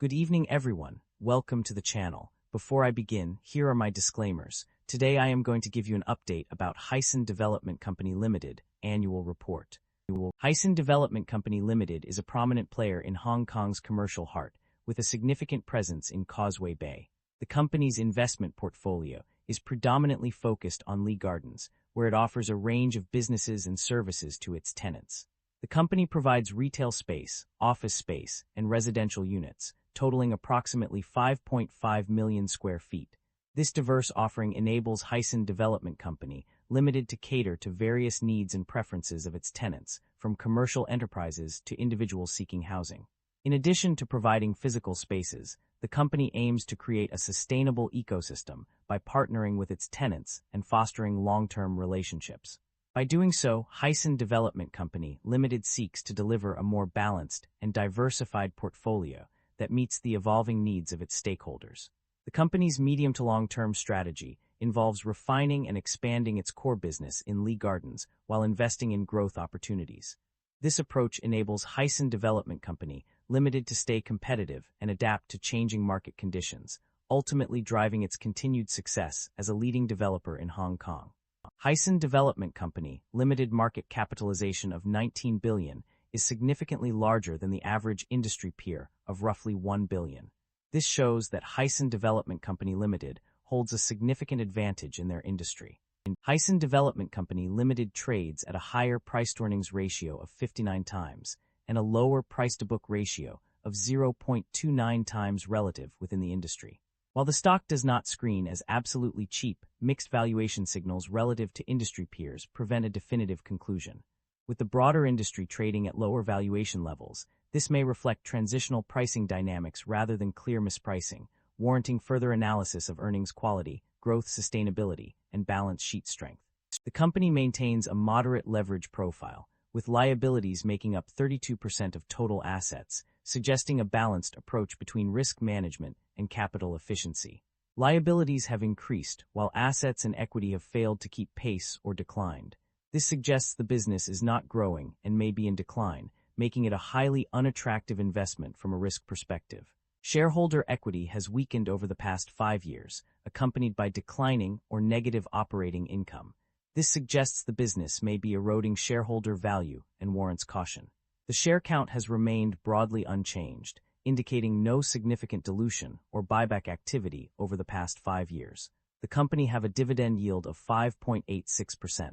Good evening, everyone. Welcome to the channel. Before I begin, here are my disclaimers. Today I am going to give you an update about Hysan Development Company Limited annual report. Hysan Development Company Limited is a prominent player in Hong Kong's commercial heart, with a significant presence in Causeway Bay. The company's investment portfolio is predominantly focused on Lee Gardens, where it offers a range of businesses and services to its tenants. The company provides retail space, office space, and residential units, totaling approximately 5.5 million square feet. This diverse offering enables Hysan Development Company Limited to cater to various needs and preferences of its tenants, from commercial enterprises to individuals seeking housing. In addition to providing physical spaces, the company aims to create a sustainable ecosystem by partnering with its tenants and fostering long-term relationships. By doing so, Hysan Development Company Limited seeks to deliver a more balanced and diversified portfolio that meets the evolving needs of its stakeholders. The company's medium to long-term strategy involves refining and expanding its core business in Lee Gardens while investing in growth opportunities. This approach enables Hysan Development Company Limited to stay competitive and adapt to changing market conditions, ultimately driving its continued success as a leading developer in Hong Kong. Hysan Development Company Limited market capitalization of $19 billion is significantly larger than the average industry peer of roughly $1 billion. This shows that Hysan Development Company Limited holds a significant advantage in their industry. Hysan Development Company Limited trades at a higher price-to-earnings ratio of 59 times and a lower price-to-book ratio of 0.29 times relative within the industry. While the stock does not screen as absolutely cheap, mixed valuation signals relative to industry peers prevent a definitive conclusion. With the broader industry trading at lower valuation levels, this may reflect transitional pricing dynamics rather than clear mispricing, warranting further analysis of earnings quality, growth sustainability, and balance sheet strength. The company maintains a moderate leverage profile, with liabilities making up 32% of total assets, suggesting a balanced approach between risk management and capital efficiency. Liabilities have increased, while assets and equity have failed to keep pace or declined. This suggests the business is not growing and may be in decline, making it a highly unattractive investment from a risk perspective. Shareholder equity has weakened over the past 5 years, accompanied by declining or negative operating income. This suggests the business may be eroding shareholder value and warrants caution. The share count has remained broadly unchanged, indicating no significant dilution or buyback activity over the past 5 years. The company have a dividend yield of 5.86%.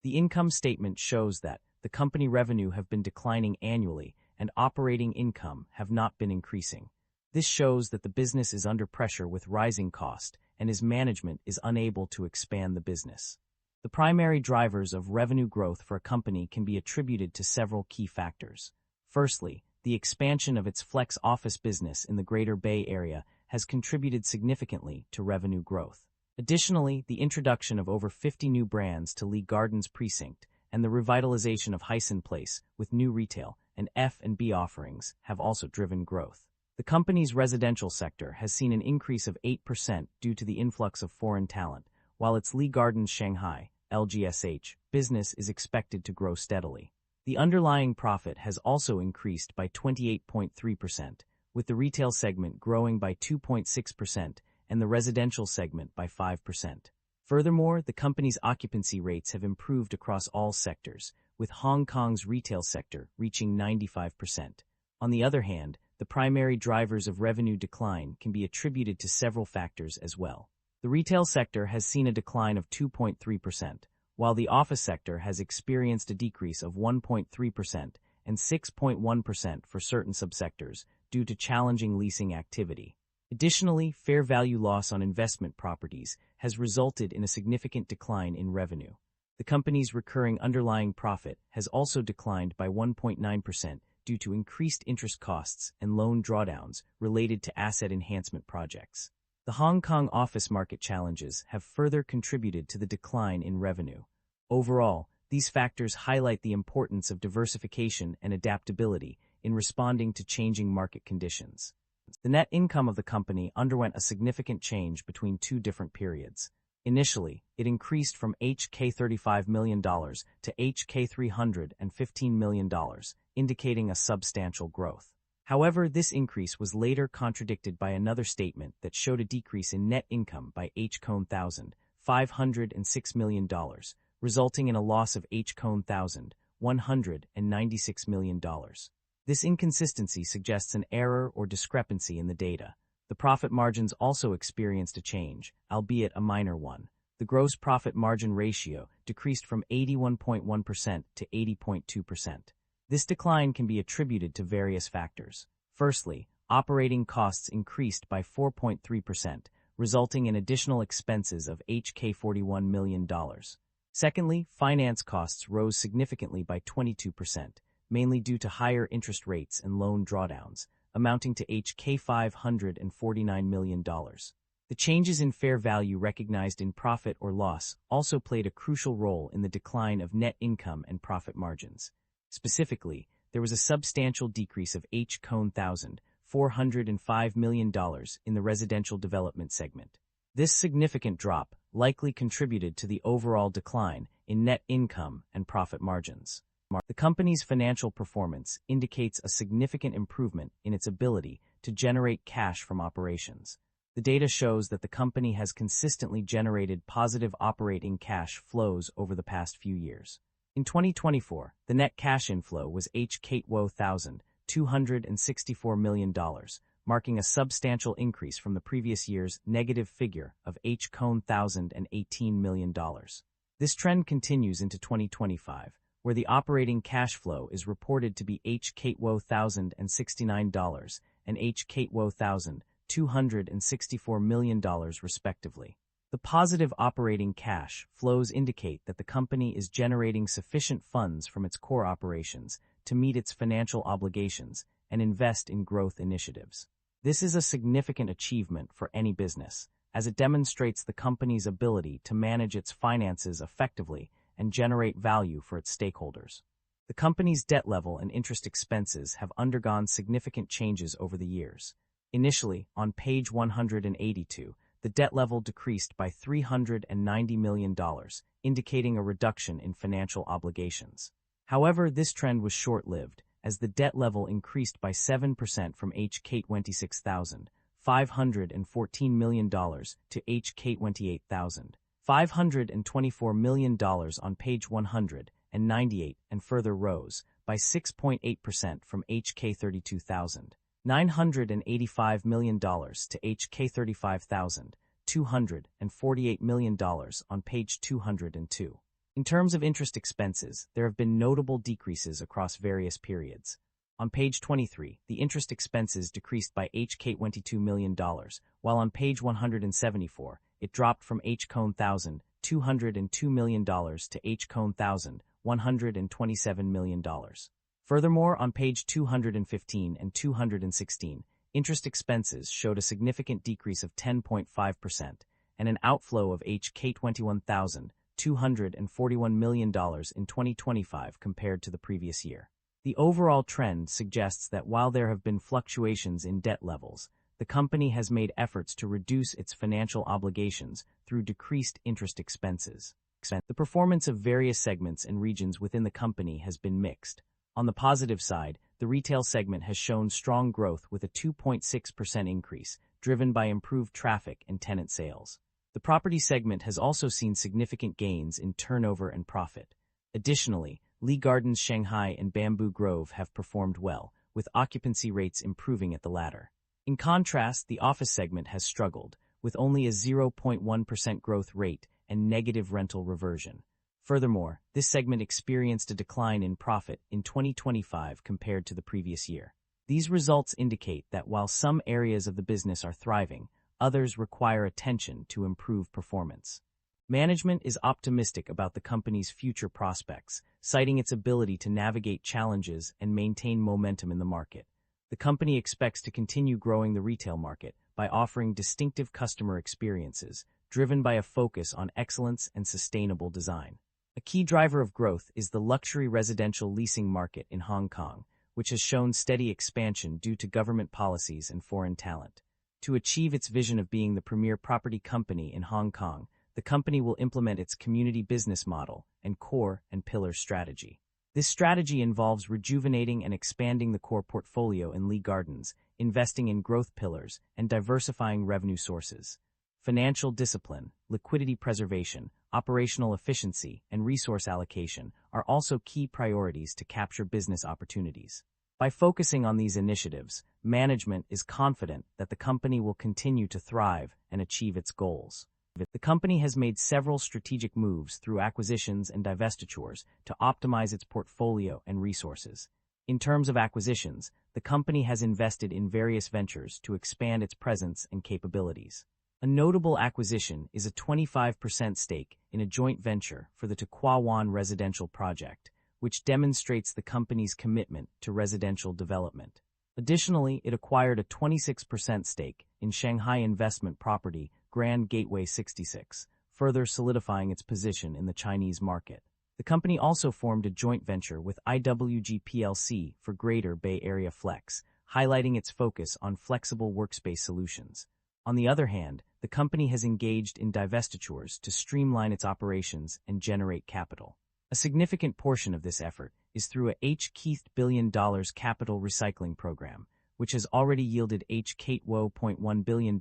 The income statement shows that the company revenue have been declining annually and operating income have not been increasing. This shows that the business is under pressure with rising cost and its management is unable to expand the business. The primary drivers of revenue growth for a company can be attributed to several key factors. Firstly, the expansion of its flex office business in the Greater Bay Area has contributed significantly to revenue growth. Additionally, the introduction of over 50 new brands to Lee Gardens precinct and the revitalization of Hysan Place with new retail and F&B offerings have also driven growth. The company's residential sector has seen an increase of 8% due to the influx of foreign talent, while its Lee Gardens Shanghai (LGSH) business is expected to grow steadily. The underlying profit has also increased by 28.3%, with the retail segment growing by 2.6% and the residential segment by 5%. Furthermore, the company's occupancy rates have improved across all sectors, with Hong Kong's retail sector reaching 95%. On the other hand, the primary drivers of revenue decline can be attributed to several factors as well. The retail sector has seen a decline of 2.3%, while the office sector has experienced a decrease of 1.3% and 6.1% for certain subsectors due to challenging leasing activity. Additionally, fair value loss on investment properties has resulted in a significant decline in revenue. The company's recurring underlying profit has also declined by 1.9% due to increased interest costs and loan drawdowns related to asset enhancement projects. The Hong Kong office market challenges have further contributed to the decline in revenue. Overall, these factors highlight the importance of diversification and adaptability in responding to changing market conditions. The net income of the company underwent a significant change between two different periods. Initially, it increased from HK $35 million to HK $315 million, indicating a substantial growth. However, this increase was later contradicted by another statement that showed a decrease in net income by $506 million, resulting in a loss of $196 million. This inconsistency suggests an error or discrepancy in the data. The profit margins also experienced a change, albeit a minor one. The gross profit margin ratio decreased from 81.1% to 80.2%. This decline can be attributed to various factors. Firstly, operating costs increased by 4.3%, resulting in additional expenses of $41 million. Secondly, finance costs rose significantly by 22%, mainly due to higher interest rates and loan drawdowns, amounting to $549 million. The changes in fair value recognized in profit or loss also played a crucial role in the decline of net income and profit margins. Specifically, there was a substantial decrease of $405 million in the residential development segment. This significant drop likely contributed to the overall decline in net income and profit margins. The company's financial performance indicates a significant improvement in its ability to generate cash from operations. The data shows that the company has consistently generated positive operating cash flows over the past few years. In 2024, the net cash inflow was $264 million, marking a substantial increase from the previous year's negative figure of $1,018 million. This trend continues into 2025, where the operating cash flow is reported to be $1,069 and $1,264 million respectively. The positive operating cash flows indicate that the company is generating sufficient funds from its core operations to meet its financial obligations and invest in growth initiatives. This is a significant achievement for any business, as it demonstrates the company's ability to manage its finances effectively and generate value for its stakeholders. The company's debt level and interest expenses have undergone significant changes over the years. Initially, on page 182, the debt level decreased by $390 million, indicating a reduction in financial obligations. However, this trend was short-lived, as the debt level increased by 7% from $26,514 million to $28,524 million on page 198 and further rose by 6.8% from $32,985 million to $35,248 million on page 202. In terms of interest expenses, there have been notable decreases across various periods. On page 23, the interest expenses decreased by $22 million, while on page 174, it dropped from $1,202 million to $1,127 million. Furthermore, on page 215 and 216, interest expenses showed a significant decrease of 10.5% and an outflow of $21,241 million in 2025 compared to the previous year. The overall trend suggests that while there have been fluctuations in debt levels, the company has made efforts to reduce its financial obligations through decreased interest expenses. The performance of various segments and regions within the company has been mixed. On the positive side, the retail segment has shown strong growth with a 2.6% increase, driven by improved traffic and tenant sales. The property segment has also seen significant gains in turnover and profit. Additionally, Lee Gardens Shanghai and Bamboo Grove have performed well, with occupancy rates improving at the latter. In contrast, the office segment has struggled, with only a 0.1% growth rate and negative rental reversion. Furthermore, this segment experienced a decline in profit in 2025 compared to the previous year. These results indicate that while some areas of the business are thriving, others require attention to improve performance. Management is optimistic about the company's future prospects, citing its ability to navigate challenges and maintain momentum in the market. The company expects to continue growing the retail market by offering distinctive customer experiences, driven by a focus on excellence and sustainable design. A key driver of growth is the luxury residential leasing market in Hong Kong, which has shown steady expansion due to government policies and foreign talent. To achieve its vision of being the premier property company in Hong Kong, the company will implement its community business model and core and pillar strategy. This strategy involves rejuvenating and expanding the core portfolio in Lee Gardens, investing in growth pillars, and diversifying revenue sources. Financial discipline, liquidity preservation, operational efficiency, and resource allocation are also key priorities to capture business opportunities. By focusing on these initiatives, management is confident that the company will continue to thrive and achieve its goals. The company has made several strategic moves through acquisitions and divestitures to optimize its portfolio and resources. In terms of acquisitions, the company has invested in various ventures to expand its presence and capabilities. A notable acquisition is a 25% stake in a joint venture for the Tukwuan residential project, which demonstrates the company's commitment to residential development. Additionally, it acquired a 26% stake in Shanghai investment property Grand Gateway 66, further solidifying its position in the Chinese market. The company also formed a joint venture with IWG plc for Greater Bay Area Flex, highlighting its focus on flexible workspace solutions. On the other hand, the company has engaged in divestitures to streamline its operations and generate capital. A significant portion of this effort is through a H billion capital recycling program, which has already yielded $0.1 billion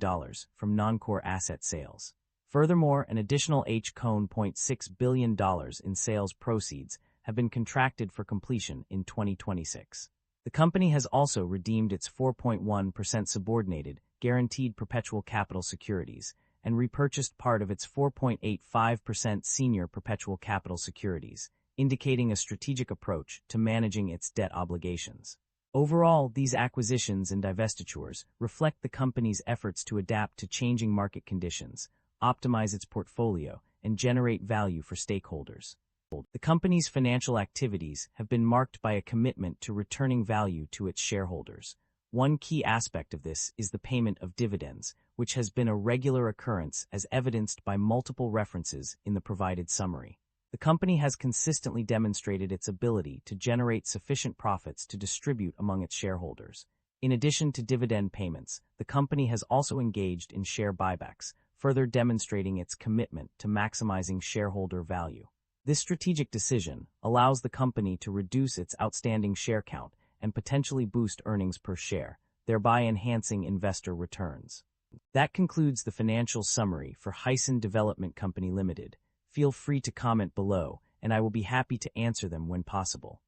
from non-core asset sales. Furthermore, an additional $0.6 billion in sales proceeds have been contracted for completion in 2026. The company has also redeemed its 4.1% subordinated, guaranteed perpetual capital securities, and repurchased part of its 4.85% senior perpetual capital securities, indicating a strategic approach to managing its debt obligations. Overall, these acquisitions and divestitures reflect the company's efforts to adapt to changing market conditions, optimize its portfolio, and generate value for stakeholders. The company's financial activities have been marked by a commitment to returning value to its shareholders. One key aspect of this is the payment of dividends, which has been a regular occurrence as evidenced by multiple references in the provided summary. The company has consistently demonstrated its ability to generate sufficient profits to distribute among its shareholders. In addition to dividend payments, the company has also engaged in share buybacks, further demonstrating its commitment to maximizing shareholder value. This strategic decision allows the company to reduce its outstanding share count and potentially boost earnings per share, thereby enhancing investor returns. That concludes the financial summary for Hysan Development Company Limited. Feel free to comment below, and I will be happy to answer them when possible.